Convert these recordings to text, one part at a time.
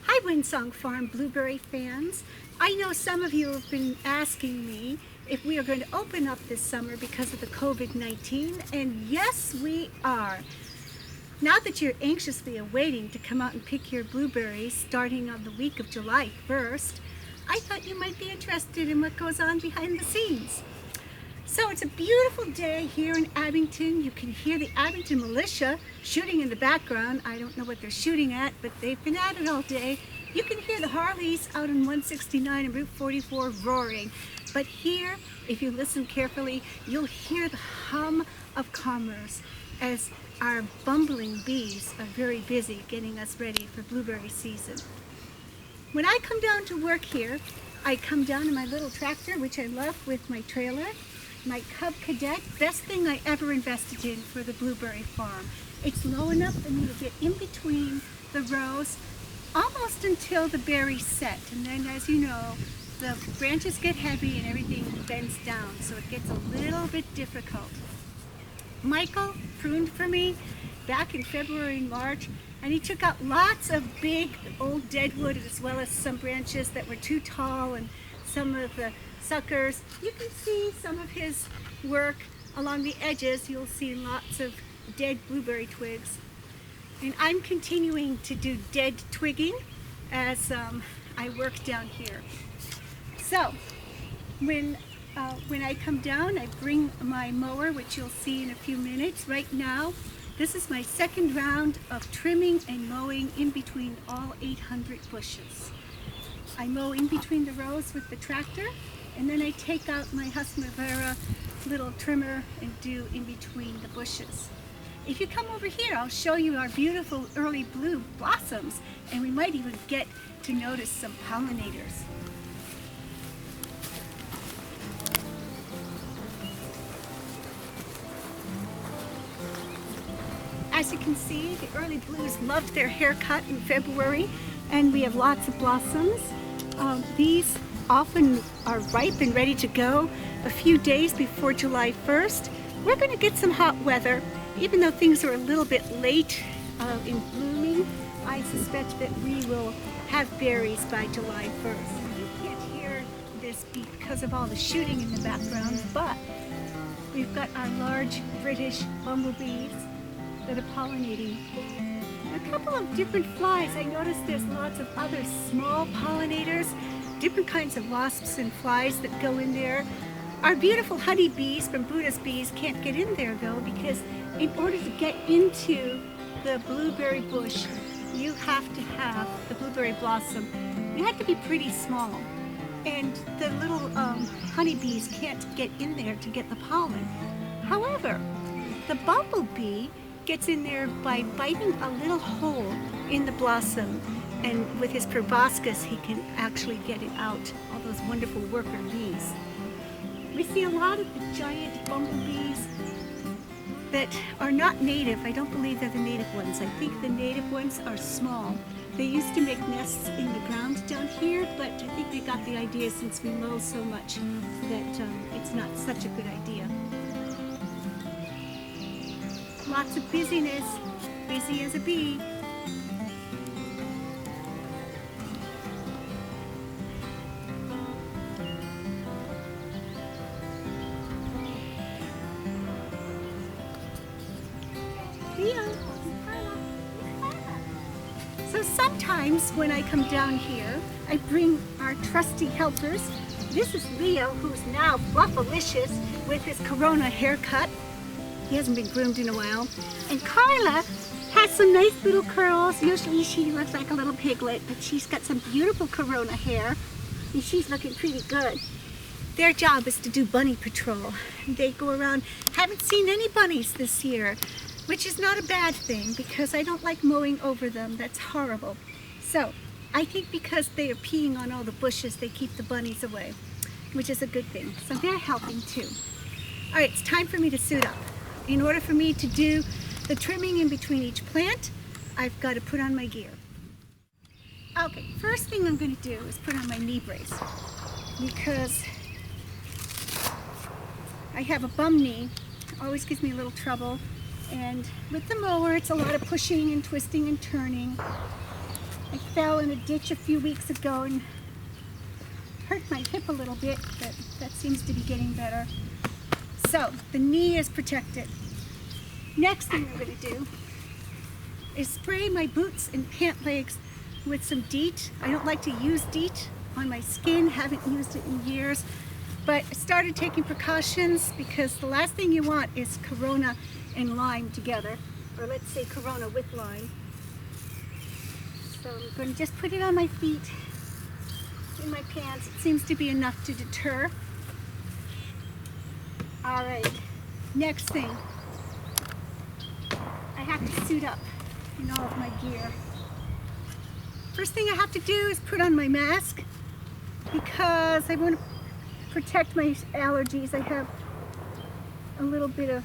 Hi Windsongfarm Blueberry fans. I know some of you have been asking me if we are going to open up this summer because of the COVID-19, and yes we are. Now that you're anxiously awaiting to come out and pick your blueberries starting on the week of July 1st, I thought you might be interested in what goes on behind the scenes. So it's a beautiful day here in Abington. You can hear the Abington militia shooting in the background. I don't know what they're shooting at, but they've been at it all day. You can hear the Harleys out on 169 and Route 44 roaring. But here, if you listen carefully, you'll hear the hum of commerce as our bumbling bees are very busy getting us ready for blueberry season. When I come down to work here, I come down in my little tractor, which I love, with my trailer. My Cub Cadet, best thing I ever invested in for the blueberry farm. It's low enough for me to get in between the rows almost until the berries set. And then, as you know, the branches get heavy and everything bends down, so it gets a little bit difficult. Michael pruned for me back in February and March, and he took out lots of big old deadwood as well as some branches that were too tall and some of the suckers. You can see some of his work along the edges. You'll see lots of dead blueberry twigs. And I'm continuing to do dead twigging as I work down here. So when I come down, I bring my mower, which you'll see in a few minutes. Right now, this is my second round of trimming and mowing in between all 800 bushes. I mow in between the rows with the tractor, and then I take out my Husqvarna little trimmer and do in between the bushes. If you come over here, I'll show you our beautiful early blue blossoms, and we might even get to notice some pollinators. As you can see, the early blues loved their haircut in February, and we have lots of blossoms. These often are ripe and ready to go a few days before July 1st. We're going to get some hot weather. Even though things are a little bit late in blooming, I suspect that we will have berries by July 1st. You can't hear this because of all the shooting in the background, but we've got our large British bumblebees that are pollinating. A couple of different flies. I noticed there's lots of other small pollinators, different kinds of wasps and flies that go in there. Our beautiful honeybees from Buddha's Bees can't get in there though, because in order to get into the blueberry bush, you have to have the blueberry blossom. You have to be pretty small, and the little honeybees can't get in there to get the pollen. However, the bumblebee gets in there by biting a little hole in the blossom, and with his proboscis he can actually get it out, all those wonderful worker bees. We see a lot of the giant bumblebees that are not native. I don't believe they're the native ones. I think the native ones are small. They used to make nests in the ground down here, but I think they got the idea since we mow so much that it's not such a good idea. Lots of busyness, busy as a bee. So sometimes when I come down here, I bring our trusty helpers. This is Leo, who's now fluffalicious with his Corona haircut. He hasn't been groomed in a while. And Carla has some nice little curls. Usually she looks like a little piglet, but she's got some beautiful Corona hair, and she's looking pretty good. Their job is to do bunny patrol. They go around. Haven't seen any bunnies this year, which is not a bad thing because I don't like mowing over them. That's horrible. So I think because they are peeing on all the bushes, they keep the bunnies away, which is a good thing. So they're helping too. All right, it's time for me to suit up. In order for me to do the trimming in between each plant, I've got to put on my gear. Okay, first thing I'm going to do is put on my knee brace because I have a bum knee. Always gives me a little trouble. And with the mower, it's a lot of pushing and twisting and turning. I fell in a ditch a few weeks ago and hurt my hip a little bit, but that seems to be getting better. So the knee is protected. Next thing I'm going to do is spray my boots and pant legs with some DEET. I don't like to use DEET on my skin, haven't used it in years, but I started taking precautions because the last thing you want is Corona and lime together, or let's say Corona with lime. So I'm going to just put it on my feet, in my pants. It seems to be enough to deter. All right, next thing, I have to suit up in all of my gear. First thing I have to do is put on my mask because I want to protect my allergies. I have a little bit of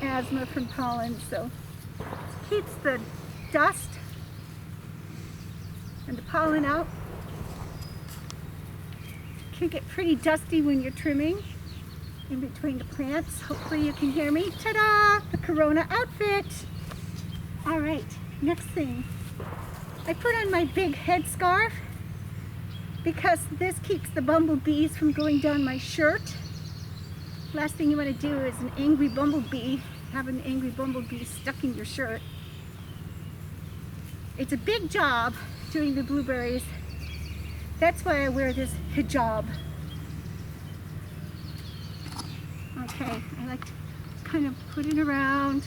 asthma from pollen, so it keeps the dust and the pollen out. It can get pretty dusty when you're trimming in between the plants. Hopefully you can hear me. Ta-da! The Corona outfit! All right, next thing. I put on my big headscarf because this keeps the bumblebees from going down my shirt. Last thing you want to do is an angry bumblebee, have an angry bumblebee stuck in your shirt. It's a big job doing the blueberries. That's why I wear this hijab. Okay, I like to kind of put it around,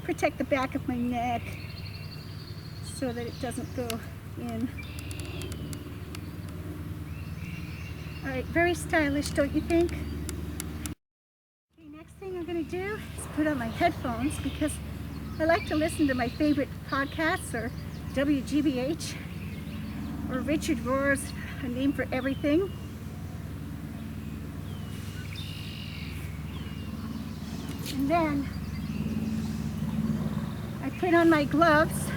protect the back of my neck so that it doesn't go in. All right, very stylish, don't you think? Okay, next thing I'm gonna do is put on my headphones because I like to listen to my favorite podcasts, or WGBH, or Richard Rohr's A Name for Everything. And then I put on my gloves.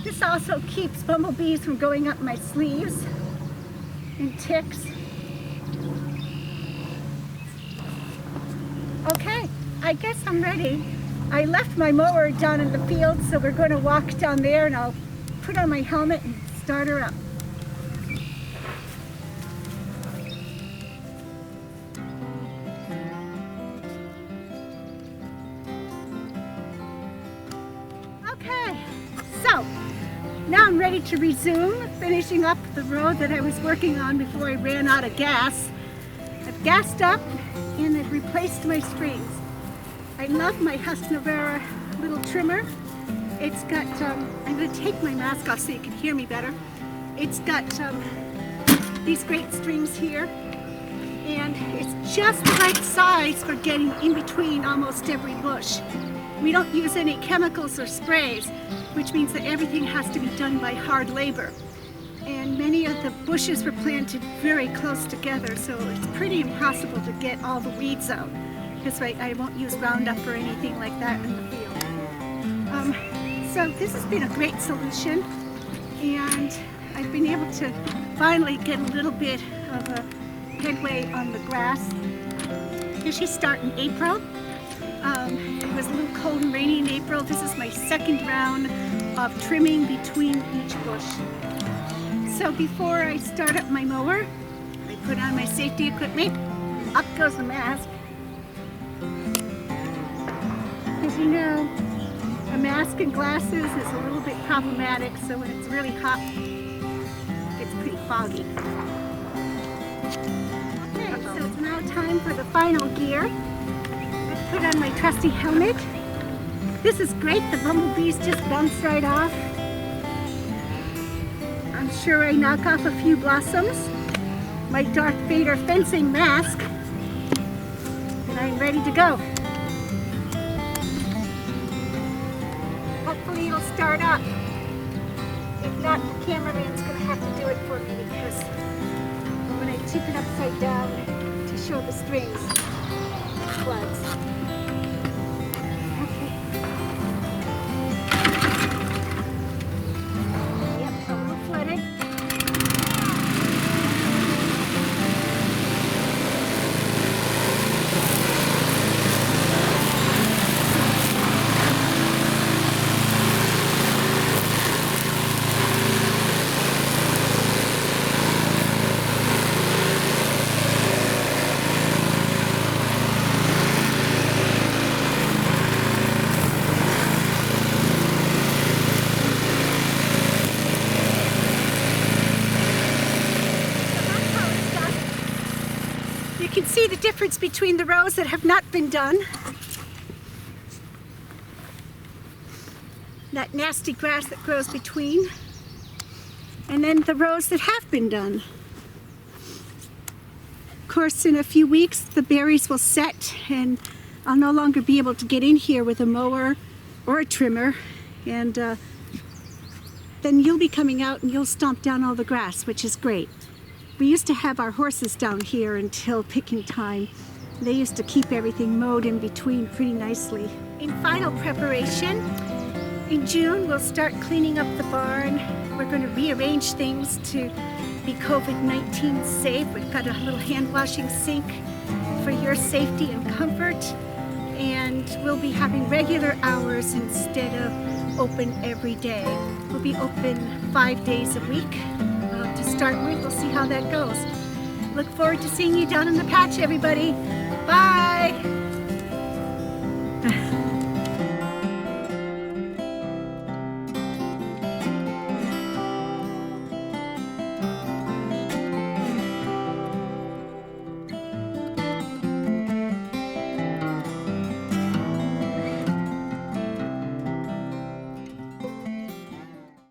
This also keeps bumblebees from going up my sleeves and ticks. Okay, I guess I'm ready. I left my mower down in the field, so we're going to walk down there and I'll put on my helmet and start her up. Okay, so now I'm ready to resume finishing up the road that I was working on before I ran out of gas. I've gassed up and I've replaced my strings. I love my Husqvarna little trimmer. It's got, I'm going to take my mask off so you can hear me better. It's got these great strings here, and it's just the right size for getting in between almost every bush. We don't use any chemicals or sprays, which means that everything has to be done by hard labor. And many of the bushes were planted very close together, so it's pretty impossible to get all the weeds out. Because I won't use Roundup or anything like that in the field. So this has been a great solution, and I've been able to finally get a little bit of a headway on the grass. Usually start in April. It was a little cold and rainy in April. This is my second round of trimming between each bush. So before I start up my mower, I put on my safety equipment. Up goes the mask. As you know, a mask and glasses is a little bit problematic, so when it's really hot, it's pretty foggy. Okay, so it's now time for the final gear. I put on my trusty helmet. This is great, the bumblebees just bounce right off. I'm sure I knock off a few blossoms. My Darth Vader fencing mask, and I'm ready to go. Hopefully it'll start up. If not, the cameraman's going to have to do it for me because when I tip it upside down to show the strings, it floods. Okay. Yep, a little flooded. difference between the rows that have not been done. That nasty grass that grows between. And then the rows that have been done. Of course, in a few weeks, the berries will set and I'll no longer be able to get in here with a mower or a trimmer. And then you'll be coming out and you'll stomp down all the grass, which is great. We used to have our horses down here until picking time. They used to keep everything mowed in between pretty nicely. In final preparation, in June we'll start cleaning up the barn. We're going to rearrange things to be COVID-19 safe. We've got a little hand washing sink for your safety and comfort. And we'll be having regular hours instead of open every day. We'll be open 5 days a week to start with. We'll see how that goes. Look forward to seeing you down in the patch, everybody. Bye!